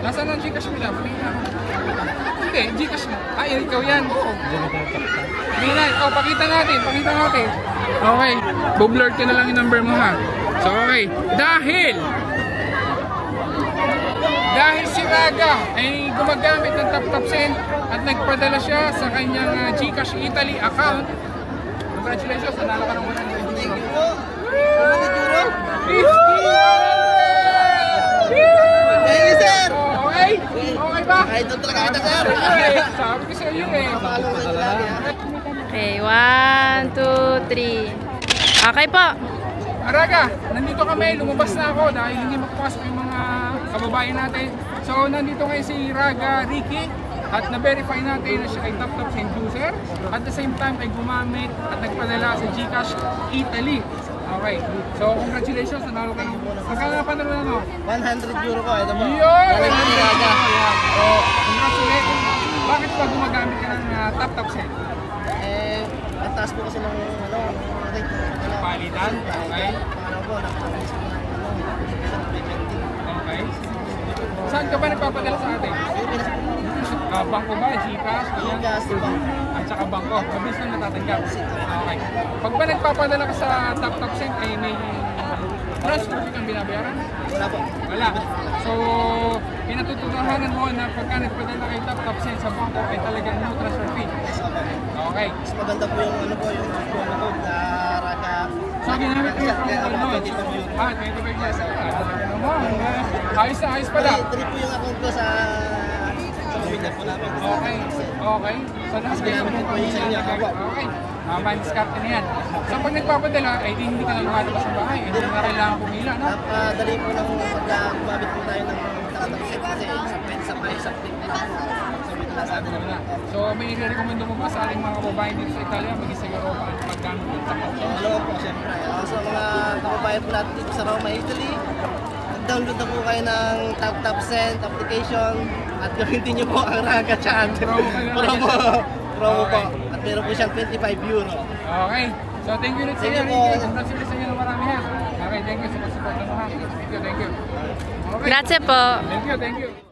Nasaan ang Gcash mo lang? Hindi, Gcash mo. Ay, ikaw yan. Minay, pakita natin. Okay, bublur ka na lang yung number mo ha. So okay, dahil si Raga ay gumagamit ng TapTapSend at nagpadala siya sa kanyang Gcash Italy account. Congratulations, nanalo ka ng 100 euro. 50! Thank you, sir! Okay? Okay ba? Kahit ito talaga kita, sir! Sabi ko sa iyo eh. Okay, 1, 2, 3. Okay po. Raga, nandito kami, lumabas na ako dahil hindi makapasok yung mga kababayan natin. So, nandito ngayon si Raga Ricky at na-verify natin na siya ay TapTapSend user. At the same time ay gumamit at nagpadala sa Gcash Italy. Okay, so congratulations, nanalo ka ng... Magkano na panalo na no? 100 euro ko, ito po. Yun! So, congratulations. Bakit ba gumagamit ka ng TapTapSend? Ang taas po kasi ng rate. Palitan? Okay. Ano po, nakakalis po ng Okay. Saan ka ba nagpapadala sa atin? Bangko ba? Gcash? Gcash, At saka bangko. Mabilis lang natatanggap. Okay. Pag ba nagpapadala ka sa TapTapSend ay may transfer fee kang binabayaran? Wala po. Wala. So, pinatutunahan mo na pagka nagpadala kay TapTapSend sa bangko ay talagang no transfer fee. Okay. Mas maganda po yung yung promo code na Raga. So, ginamit mo yung promo code mo? 25 years. Ayos na, ayos pala. 3 po yung account ko sa pamilya po namin. Okay. Okay. So, lahat kayo mo po yung okay. Mind-discarte na yan. So, pag nagpapadala, ay hindi ka na lumalabas sa bahay. Hindi na kailangan pumila, no? Napakadali po lang pagka gumamit po tayo ng TapTapSend kasi sa click na sa atin na. So, may i-recommend mo ba sa ating mga kababayan dito sa Italia, maging sa Europa at paggamit ng TapTapSend? Hello po, siyempre. Sa mga kababayan po natin dito sa Roma, Italy, download na po kayo ng TapTapSend application at gamitin nyo po ang Raga Chat. Promo po. At meron po siyang 25 euro. Okay. So, thank you ulit sa iyo, Ricky. Congratulations sa inyo ng marami ha. Okay, thank you sa pag-support ng mga. Thank you. Grazie po. Thank you.